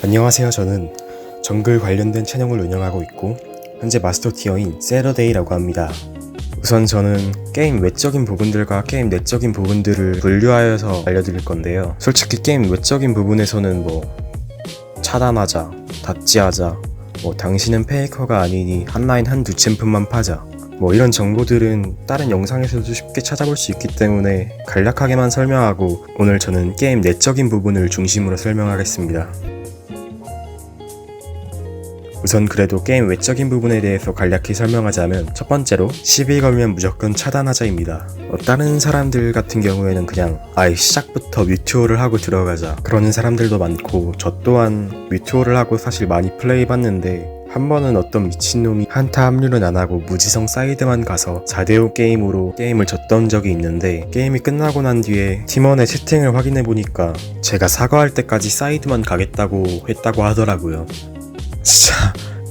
안녕하세요. 저는 정글 관련된 채널을 운영하고 있고 현재 마스터 티어인 세러데이라고 합니다. 우선 저는 게임 외적인 부분들과 게임 내적인 부분들을 분류하여서 알려드릴 건데요. 솔직히 게임 외적인 부분에서는 차단하자, 닷지하자, 당신은 페이커가 아니니 한라인 한두 챔프만 파자, 이런 정보들은 다른 영상에서도 쉽게 찾아볼 수 있기 때문에 간략하게만 설명하고 오늘 저는 게임 내적인 부분을 중심으로 설명하겠습니다. 우선 그래도 게임 외적인 부분에 대해서 간략히 설명하자면 첫 번째로 시비 걸면 무조건 차단하자입니다. 다른 사람들 같은 경우에는 그냥 아예 시작부터 뮤튜어를 하고 들어가자 그러는 사람들도 많고 저 또한 뮤튜어를 하고 사실 많이 플레이봤는데 한 번은 어떤 미친놈이 한타 합류는 안하고 무지성 사이드만 가서 4대5 게임으로 게임을 졌던 적이 있는데 게임이 끝나고 난 뒤에 팀원의 채팅을 확인해보니까 제가 사과할 때까지 사이드만 가겠다고 했다고 하더라고요. 진짜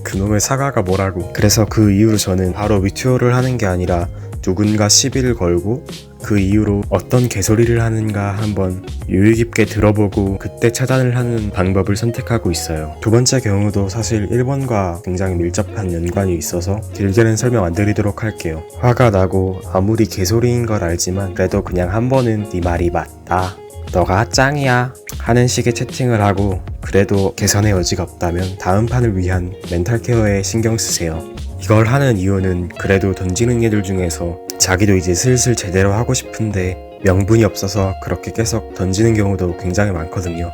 그놈의 사과가 뭐라고. 그래서 그 이후로 저는 바로 뮤튜어를 하는 게 아니라 누군가 시비를 걸고 그 이후로 어떤 개소리를 하는가 한번 유의 깊게 들어보고 그때 차단을 하는 방법을 선택하고 있어요. 두 번째 경우도 사실 1번과 굉장히 밀접한 연관이 있어서 길게는 설명 안 드리도록 할게요. 화가 나고 아무리 개소리인 걸 알지만 그래도 그냥 한 번은 네 말이 맞다, 너가 짱이야 하는 식의 채팅을 하고 그래도 개선의 여지가 없다면 다음 판을 위한 멘탈 케어에 신경 쓰세요. 이걸 하는 이유는 그래도 던지는 애들 중에서 자기도 이제 슬슬 제대로 하고 싶은데 명분이 없어서 그렇게 계속 던지는 경우도 굉장히 많거든요.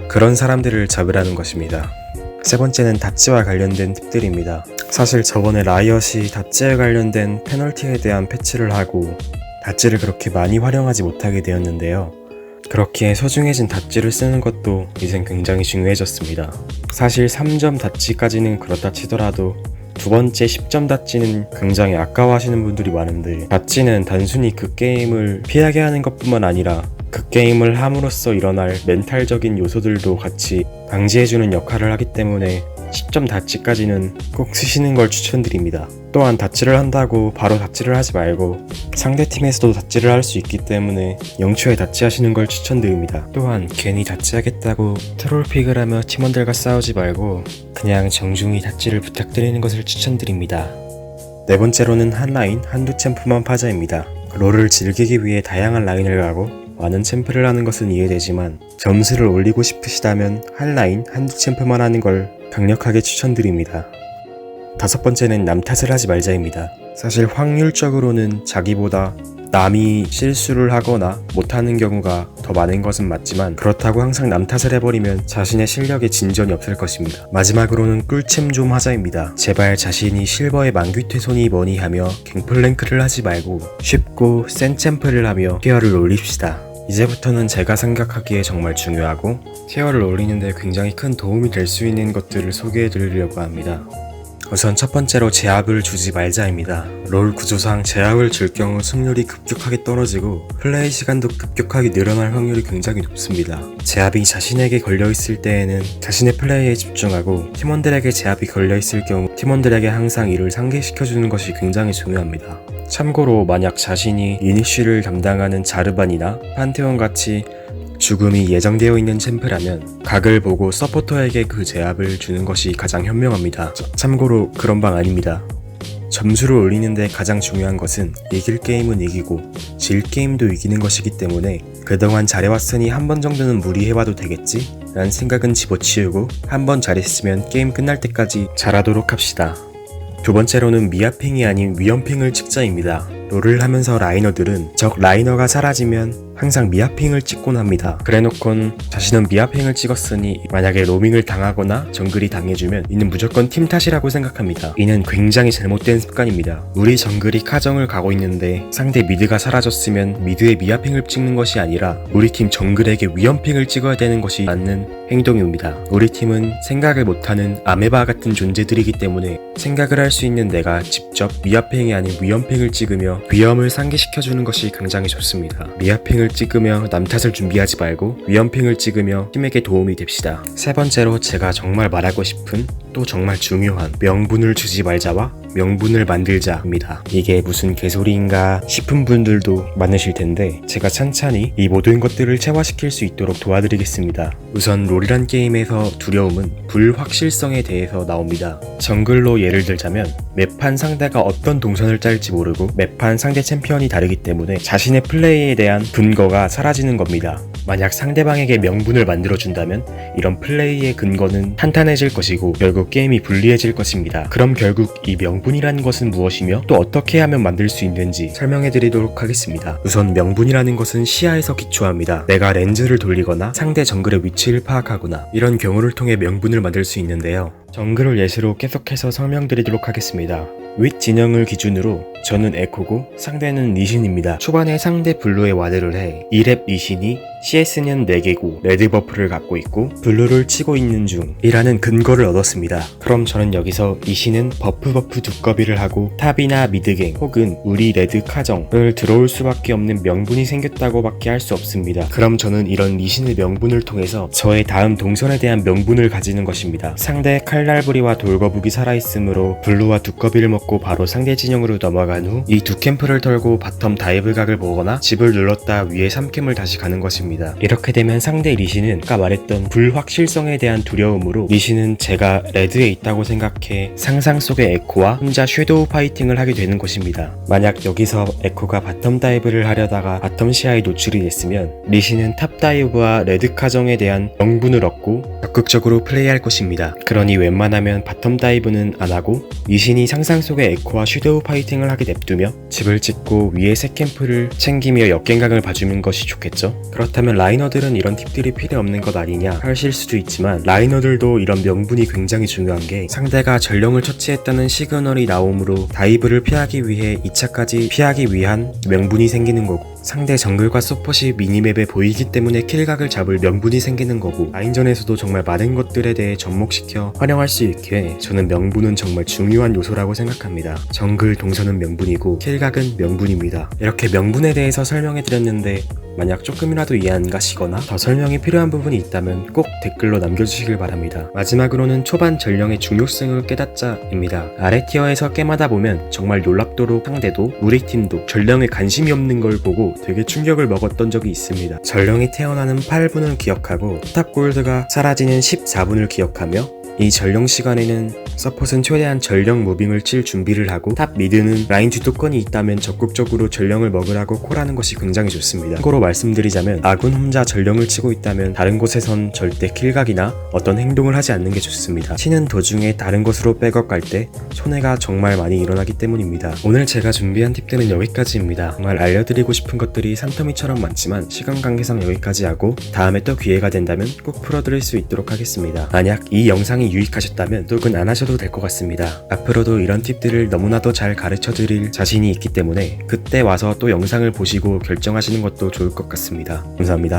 그런 사람들을 잡으라는 것입니다. 세 번째는 닷지와 관련된 팁들입니다. 사실 저번에 라이엇이 닷지에 관련된 페널티에 대한 패치를 하고 닷지를 그렇게 많이 활용하지 못하게 되었는데요. 그렇게 소중해진 닷지를 쓰는 것도 이젠 굉장히 중요해졌습니다. 사실 3점 닷지까지는 그렇다 치더라도 두 번째 10점 닷지는 굉장히 아까워하시는 분들이 많은데 닷지는 단순히 그 게임을 피하게 하는 것뿐만 아니라 그 게임을 함으로써 일어날 멘탈적인 요소들도 같이 방지해주는 역할을 하기 때문에 10점 닷지까지는 꼭 쓰시는 걸 추천드립니다. 또한 닷지를 한다고 바로 닷지를 하지 말고 상대팀에서도 닷지를 할 수 있기 때문에 영초에 닷지하시는 걸 추천드립니다. 또한 괜히 닷지하겠다고 트롤픽을 하며 팀원들과 싸우지 말고 그냥 정중히 닷지를 부탁드리는 것을 추천드립니다. 네 번째로는 한 라인 한두 챔프만 파자입니다. 롤을 즐기기 위해 다양한 라인을 가고 많은 챔프를 하는 것은 이해되지만 점수를 올리고 싶으시다면 한 라인 한두 챔프만 하는 걸 강력하게 추천드립니다. 다섯 번째는 남 탓을 하지 말자입니다. 사실 확률적으로는 자기보다 남이 실수를 하거나 못하는 경우가 더 많은 것은 맞지만 그렇다고 항상 남 탓을 해버리면 자신의 실력에 진전이 없을 것입니다. 마지막으로는 꿀챔 좀 하자입니다. 제발 자신이 실버의 만귀퇴손이 뭐니 하며 갱플랭크를 하지 말고 쉽고 센 챔프를 하며 티어를 올립시다. 이제부터는 제가 생각하기에 정말 중요하고 티어를 올리는데 굉장히 큰 도움이 될 수 있는 것들을 소개해 드리려고 합니다. 우선 첫 번째로 제압을 주지 말자입니다. 롤 구조상 제압을 줄 경우 승률이 급격하게 떨어지고 플레이 시간도 급격하게 늘어날 확률이 굉장히 높습니다. 제압이 자신에게 걸려있을 때에는 자신의 플레이에 집중하고 팀원들에게 제압이 걸려있을 경우 팀원들에게 항상 이를 상기시켜주는 것이 굉장히 중요합니다. 참고로 만약 자신이 이니쉬를 담당하는 자르반이나 판테온같이 죽음이 예정되어 있는 챔프라면 각을 보고 서포터에게 그 제압을 주는 것이 가장 현명합니다. 참고로 그런 방 아닙니다. 점수를 올리는데 가장 중요한 것은 이길 게임은 이기고 질 게임도 이기는 것이기 때문에 그동안 잘해왔으니 한 번 정도는 무리해봐도 되겠지? 라는 생각은 집어치우고 한 번 잘했으면 게임 끝날 때까지 잘하도록 합시다. 두 번째로는 미아핑이 아닌 위험핑을 찍자입니다. 롤을 하면서 라이너들은 적 라이너가 사라지면 항상 미아핑을 찍곤 합니다. 그래놓곤 자신은 미아핑을 찍었으니 만약에 로밍을 당하거나 정글이 당해주면 이는 무조건 팀 탓이라고 생각합니다. 이는 굉장히 잘못된 습관입니다. 우리 정글이 카정을 가고 있는데 상대 미드가 사라졌으면 미드에 미아핑을 찍는 것이 아니라 우리 팀 정글에게 위험핑을 찍어야 되는 것이 맞는 행동입니다. 우리 팀은 생각을 못하는 아메바 같은 존재들이기 때문에 생각을 할 수 있는 내가 직접 미아핑이 아닌 위험핑을 찍으며 위험을 상기시켜주는 것이 굉장히 좋습니다. 미아핑을 찍으며 남 탓을 준비하지 말고 위험핑을 찍으며 팀에게 도움이 됩시다. 세 번째로 제가 정말 말하고 싶은 또 정말 중요한 명분을 주지 말자와 명분을 만들자입니다. 이게 무슨 개소리인가 싶은 분들도 많으실 텐데 제가 찬찬히 이 모든 것들을 체화시킬 수 있도록 도와드리겠습니다. 우선 롤이란 게임에서 두려움은 불확실성에 대해서 나옵니다. 정글로 예를 들자면 매판 상대가 어떤 동선을 짤지 모르고 매판 상대 챔피언이 다르기 때문에 자신의 플레이에 대한 근거가 사라지는 겁니다. 만약 상대방에게 명분을 만들어준다면 이런 플레이의 근거는 탄탄해질 것이고 결국 게임이 불리해질 것입니다. 그럼 결국 이 명분이라는 것은 무엇이며 또 어떻게 하면 만들 수 있는지 설명해드리도록 하겠습니다. 우선 명분이라는 것은 시야에서 기초합니다. 내가 렌즈를 돌리거나 상대 정글의 위치를 파악하거나 이런 경우를 통해 명분을 만들 수 있는데요. 정글을 예시로 계속해서 설명드리도록 하겠습니다. 윗 진영을 기준으로 저는 에코고 상대는 리신입니다. 초반에 상대 블루에 와드를 해 2렙 리신이 CS는 4개고 레드 버프를 갖고 있고 블루를 치고 있는 중이라는 근거를 얻었습니다. 그럼 저는 여기서 리신은 버프 두꺼비를 하고 탑이나 미드갱 혹은 우리 레드 카정을 들어올 수밖에 없는 명분이 생겼다고 밖에 할 수 없습니다. 그럼 저는 이런 리신의 명분을 통해서 저의 다음 동선에 대한 명분을 가지는 것입니다. 상대 칼날부리와 돌거북이 살아있으므로 블루와 두꺼비를 먹고 바로 상대 진영으로 넘어간 후 이 두 캠프를 털고 바텀 다이브 각을 보거나 집을 눌렀다 위에 3캠을 다시 가는 것입니다. 이렇게 되면 상대 리신은 아까 말했던 불확실성에 대한 두려움으로 리신은 제가 레드에 있다고 생각해 상상 속의 에코와 혼자 섀도우 파이팅을 하게 되는 것입니다. 만약 여기서 에코가 바텀 다이브를 하려다가 바텀 시야에 노출이 됐으면 리신은 탑 다이브와 레드 카정에 대한 명분을 얻고 적극적으로 플레이할 것입니다. 그러니 웬만하면 바텀 다이브는 안 하고 리신이 상상 속의 에코와 섀도우 파이팅을 하게 냅두며 집을 찍고 위에 새 캠프를 챙기며 역갱각을 봐주는 것이 좋겠죠? 그렇다면 라이너들은 이런 팁들이 필요 없는 것 아니냐 하실 수도 있지만 라이너들도 이런 명분이 굉장히 중요한 게 상대가 전령을 처치했다는 시그널이 나오므로 다이브를 피하기 위해 2차까지 피하기 위한 명분이 생기는 거고 상대 정글과 서폿이 미니맵에 보이기 때문에 킬각을 잡을 명분이 생기는 거고 라인전에서도 정말 많은 것들에 대해 접목시켜 활용할 수 있기에 저는 명분은 정말 중요한 요소라고 생각합니다. 정글 동선은 명분이고 킬각은 명분입니다. 이렇게 명분에 대해서 설명해드렸는데 만약 조금이라도 이해 안 가시거나 더 설명이 필요한 부분이 있다면 꼭 댓글로 남겨주시길 바랍니다. 마지막으로는 초반 전령의 중요성을 깨닫자입니다. 아래 티어에서 게임하다 보면 정말 놀랍도록 상대도 우리 팀도 전령에 관심이 없는 걸 보고 되게 충격을 먹었던 적이 있습니다. 전령이 태어나는 8분을 기억하고 탑 골드가 사라지는 14분을 기억하며 이 전령 시간에는 서폿은 최대한 전령 무빙을 칠 준비를 하고 탑 미드는 라인 주도권이 있다면 적극적으로 전령을 먹으라고 콜하는 것이 굉장히 좋습니다. 참고로 말씀드리자면 아군 혼자 전령을 치고 있다면 다른 곳에선 절대 킬각이나 어떤 행동을 하지 않는 게 좋습니다. 치는 도중에 다른 곳으로 백업 갈 때 손해가 정말 많이 일어나기 때문입니다. 오늘 제가 준비한 팁들은 여기까지입니다. 정말 알려드리고 싶은 것들이 산더미처럼 많지만 시간 관계상 여기까지 하고 다음에 또 기회가 된다면 꼭 풀어드릴 수 있도록 하겠습니다. 만약 이 영상이 유익하셨다면 구독은 안 하셔도 될 것 같습니다. 앞으로도 이런 팁들을 너무나도 잘 가르쳐드릴 자신이 있기 때문에 그때 와서 또 영상을 보시고 결정하시는 것도 좋을 것 같습니다. 감사합니다.